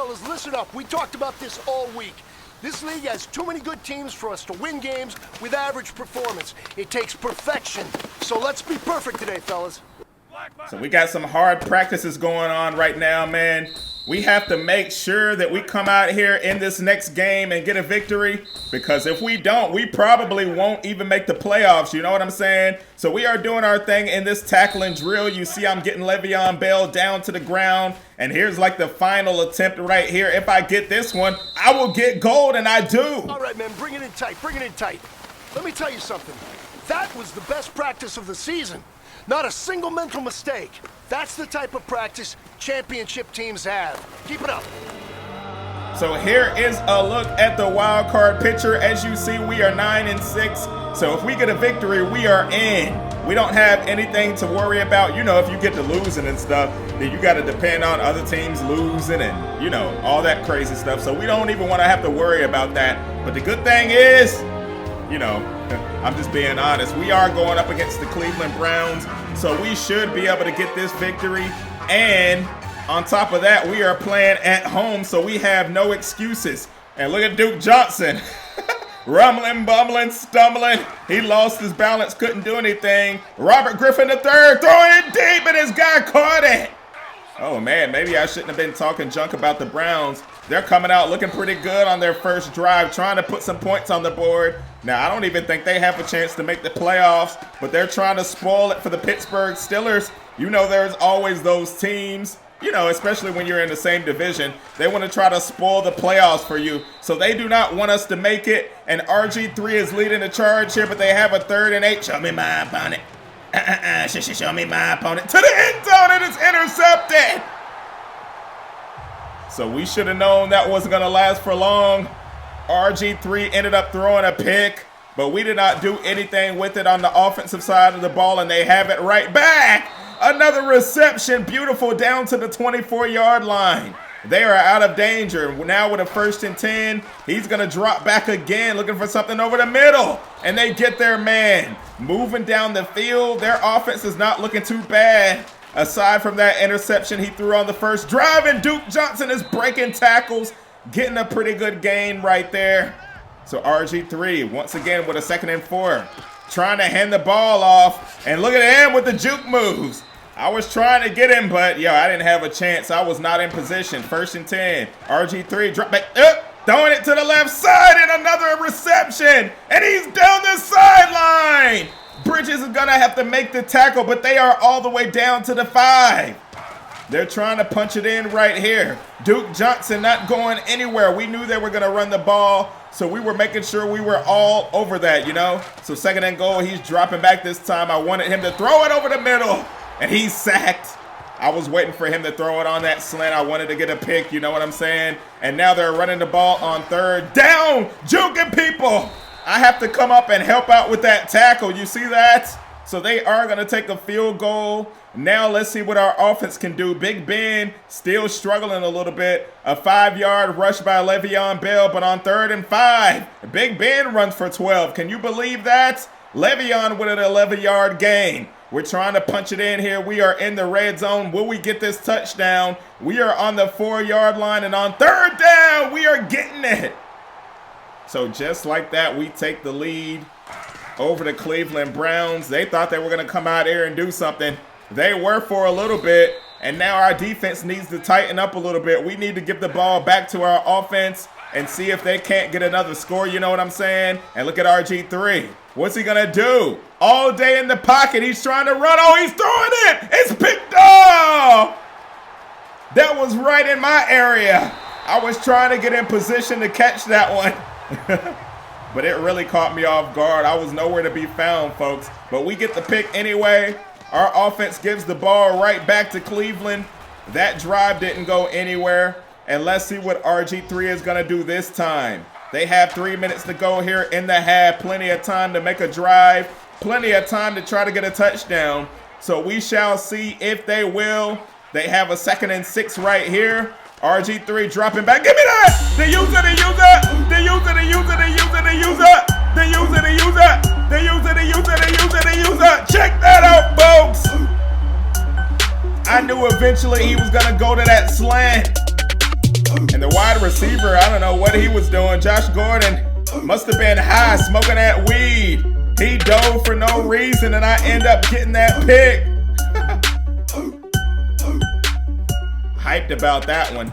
fellas, listen up. We talked about this all week. This league has too many good teams for us to win games with average performance. It takes perfection. So let's be perfect today, fellas. So we got some hard practices going on right now, man. We have to make sure that we come out here in this next game and get a victory, because if we don't, we probably won't even make the playoffs. You know what I'm saying? So we are doing our thing in this tackling drill. You see I'm getting Le'Veon Bell down to the ground, and here's like the final attempt right here. If I get this one, I will get gold, and I do. All right, man, bring it in tight, bring it in tight. Let me tell you something. That was the best practice of the season. Not a single mental mistake. That's the type of practice championship teams have. Keep it up. So here is a look at the wild card picture. As you see, we are 9-6. So if we get a victory, we are in. We don't have anything to worry about. You know, if you get to losing and stuff, then you got to depend on other teams losing and, you know, all that crazy stuff. So we don't even want to have to worry about that. But the good thing is, you know, I'm just being honest. We are going up against the Cleveland Browns, so we should be able to get this victory. And on top of that, we are playing at home, so we have no excuses. And look at Duke Johnson. Rumbling, bumbling, stumbling. He lost his balance, couldn't do anything. Robert Griffin III throwing it deep, and his guy caught it. Oh, man, maybe I shouldn't have been talking junk about the Browns. They're coming out looking pretty good on their first drive, trying to put some points on the board. Now, I don't even think they have a chance to make the playoffs, but they're trying to spoil it for the Pittsburgh Steelers. You know, there's always those teams, you know, especially when you're in the same division. They want to try to spoil the playoffs for you. So they do not want us to make it. And RG3 is leading the charge here, but they have a 3rd and 8. Show me my opponent. Show me my opponent. To the end zone, it is intercepted. So we should have known that wasn't going to last for long. RG3 ended up throwing a pick, but we did not do anything with it on the offensive side of the ball, and they have it right back. Another reception, beautiful, down to the 24-yard line. They are out of danger. Now with a 1st and 10, he's going to drop back again, looking for something over the middle, and they get their man. Moving down the field, their offense is not looking too bad. Aside from that interception he threw on the first drive, and Duke Johnson is breaking tackles, getting a pretty good gain right there. So RG3, once again with a 2nd and 4, trying to hand the ball off, and look at him with the juke moves. I was trying to get him, but, yo, I didn't have a chance. I was not in position. 1st and 10, RG3 drop back, throwing it to the left side, and another reception, and he's down the sideline. Bridges is going to have to make the tackle, but they are all the way down to the 5. They're trying to punch it in right here. Duke Johnson not going anywhere. We knew they were going to run the ball, so we were making sure we were all over that, you know. So 2nd and goal, he's dropping back this time. I wanted him to throw it over the middle, and he's sacked. I was waiting for him to throw it on that slant. I wanted to get a pick, you know what I'm saying? And now they're running the ball on 3rd down, juking people. I have to come up and help out with that tackle. You see that? So they are going to take a field goal. Now let's see what our offense can do. Big Ben still struggling a little bit. A 5-yard rush by Le'Veon Bell, but on 3rd and 5, Big Ben runs for 12. Can you believe that? Le'Veon with an 11-yard gain. We're trying to punch it in here. We are in the red zone. Will we get this touchdown? We are on the 4-yard line, and on 3rd down, we are getting it. So just like that, we take the lead over the Cleveland Browns. They thought they were going to come out here and do something. They were for a little bit, and now our defense needs to tighten up a little bit. We need to give the ball back to our offense and see if they can't get another score, you know what I'm saying? And look at RG3. What's he going to do? All day in the pocket. He's trying to run. Oh, he's throwing it. It's picked off. That was right in my area. I was trying to get in position to catch that one. But it really caught me off guard. I was nowhere to be found, folks. But we get the pick anyway. Our offense gives the ball right back to Cleveland. That drive didn't go anywhere. And let's see what RG3 is going to do this time. They have 3 minutes to go here in the half. Plenty of time to make a drive. Plenty of time to try to get a touchdown. So we shall see if they will. They have a 2nd and 6 right here. RG3 dropping back. Give me that! The user, the user, the user, the user, the user, the user, the user, the user, the user, the user, the user, the user. Check that out, folks. I knew eventually he was gonna go to that slant. And the wide receiver, I don't know what he was doing. Josh Gordon must have been high, smoking that weed. He dove for no reason, and I end up getting that pick. Hyped about that one.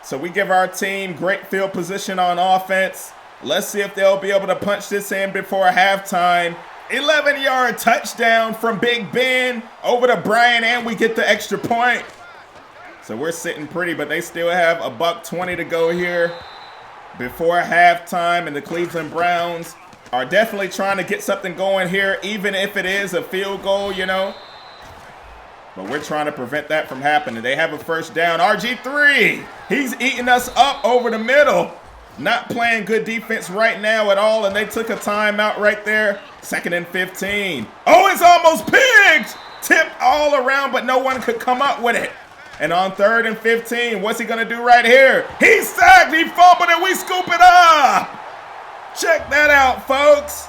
So we give our team great field position on offense. Let's see if they'll be able to punch this in before halftime. 11-yard touchdown from Big Ben over to Brian, and we get the extra point. So we're sitting pretty, but they still have a $1:20 to go here before halftime, and the Cleveland Browns are definitely trying to get something going here, even if it is a field goal, you know. But we're trying to prevent that from happening. They have a first down. RG3, he's eating us up over the middle. Not playing good defense right now at all, and they took a timeout right there. 2nd and 15. Oh, it's almost picked! Tipped all around, but no one could come up with it. And on 3rd and 15, what's he going to do right here? He sacked, he fumbled, and we scoop it up! Check that out, folks.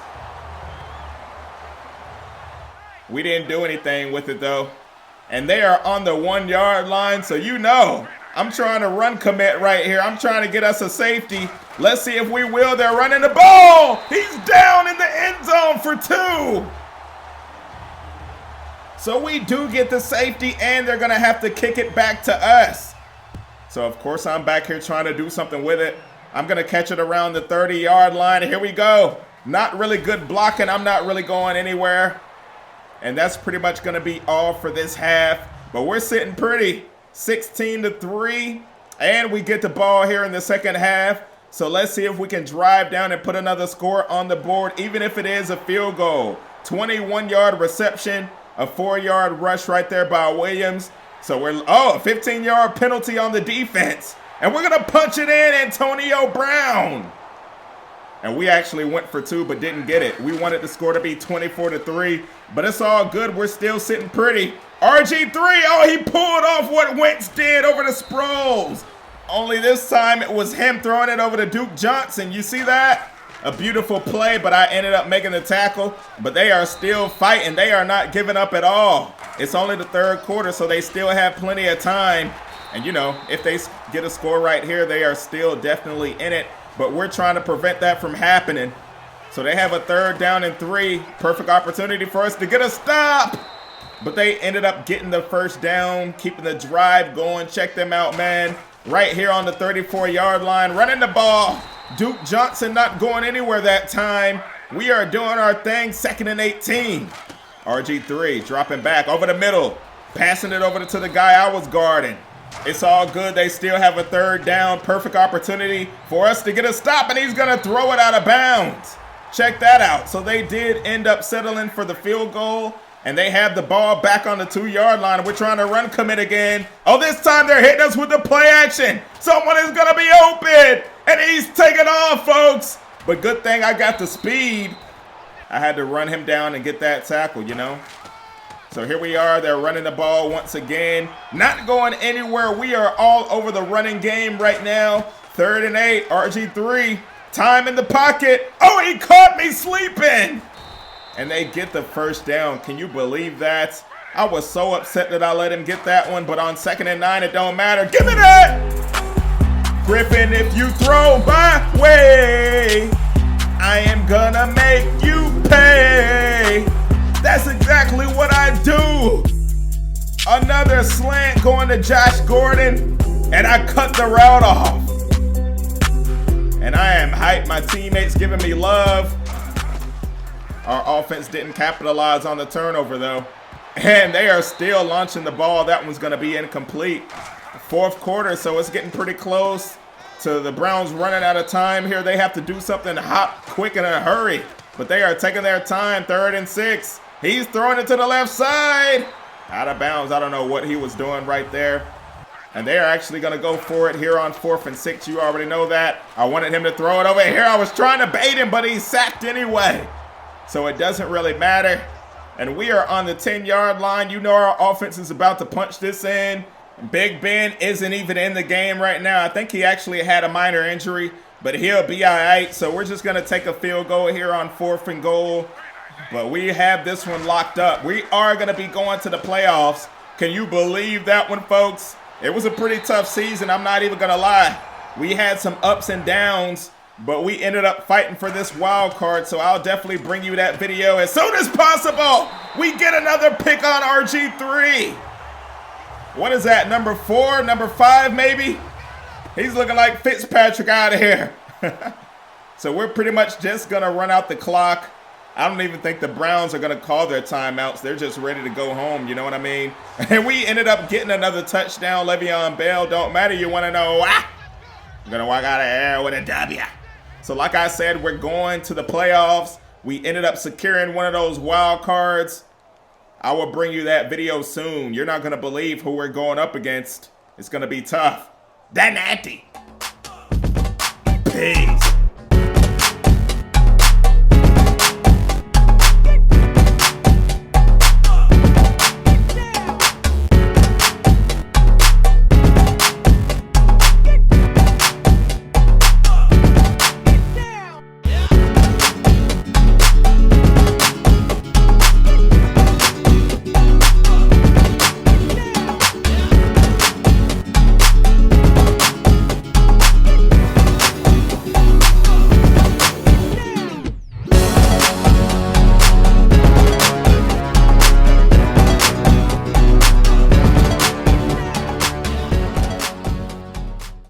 We didn't do anything with it, though. And they are on the 1-yard line, so you know. I'm trying to run commit right here. I'm trying to get us a safety. Let's see if we will. They're running the ball. He's down in the end zone for 2. So we do get the safety, and they're going to have to kick it back to us. So, of course, I'm back here trying to do something with it. I'm going to catch it around the 30-yard line. Here we go. Not really good blocking. I'm not really going anywhere. And that's pretty much going to be all for this half. But we're sitting pretty. 16-3. And we get the ball here in the second half. So let's see if we can drive down and put another score on the board, even if it is a field goal. 21-yard reception. A 4-yard rush right there by Williams. So we're, a 15-yard penalty on the defense. And we're going to punch it in, Antonio Brown. And we actually went for 2 but didn't get it. We wanted the score to be 24-3, but it's all good. We're still sitting pretty. RG3, oh, he pulled off what Wentz did over the Sproles. Only this time it was him throwing it over to Duke Johnson. You see that? A beautiful play, but I ended up making the tackle. But they are still fighting. They are not giving up at all. It's only the 3rd quarter, so they still have plenty of time. And, you know, if they get a score right here, they are still definitely in it. But we're trying to prevent that from happening. So they have a 3rd down and 3. Perfect opportunity for us to get a stop. But they ended up getting the first down, keeping the drive going. Check them out, man. Right here on the 34-yard line, running the ball. Duke Johnson not going anywhere that time. We are doing our thing, 2nd and 18. RG3 dropping back over the middle. Passing it over to the guy I was guarding. It's all good. They still have a 3rd down. Perfect opportunity for us to get a stop, and he's going to throw it out of bounds. Check that out. So they did end up settling for the field goal, and they have the ball back on the 2-yard line. We're trying to run commit again. Oh, this time they're hitting us with the play action. Someone is going to be open, and he's taking off, folks. But good thing I got the speed. I had to run him down and get that tackle, you know. So here we are. They're running the ball once again. Not going anywhere. We are all over the running game right now. 3rd and 8. RG3. Time in the pocket. Oh, he caught me sleeping. And they get the first down. Can you believe that? I was so upset that I let him get that one. But on 2nd and 9, it don't matter. Give me that. Griffin, if you throw my way, I am gonna make you pay. That's exactly what I do. Another slant going to Josh Gordon, and I cut the route off. And I am hyped. My teammates giving me love. Our offense didn't capitalize on the turnover, though. And they are still launching the ball. That one's going to be incomplete. 4th quarter, so it's getting pretty close to the Browns running out of time here. They have to do something hot, quick, in a hurry. But they are taking their time. 3rd and 6. He's throwing it to the left side. Out of bounds. I don't know what he was doing right there. And they are actually going to go for it here on 4th and 6. You already know that. I wanted him to throw it over here. I was trying to bait him, but he's sacked anyway. So it doesn't really matter. And we are on the 10-yard line. You know our offense is about to punch this in. Big Ben isn't even in the game right now. I think he actually had a minor injury, but he'll be all right. So we're just going to take a field goal here on 4th and goal. But we have this one locked up. We are going to be going to the playoffs. Can you believe that one, folks? It was a pretty tough season, I'm not even going to lie. We had some ups and downs, but we ended up fighting for this wild card, so I'll definitely bring you that video as soon as possible. We get another pick on RG3. What is that, number 4, number 5 maybe? He's looking like Fitzpatrick out of here. So we're pretty much just going to run out the clock. I don't even think the Browns are going to call their timeouts. They're just ready to go home, you know what I mean? And we ended up getting another touchdown. Le'Veon Bell, don't matter. You want to know why? I'm going to walk out of here with a W. So like I said, we're going to the playoffs. We ended up securing one of those wild cards. I will bring you that video soon. You're not going to believe who we're going up against. It's going to be tough. That nasty. Peace.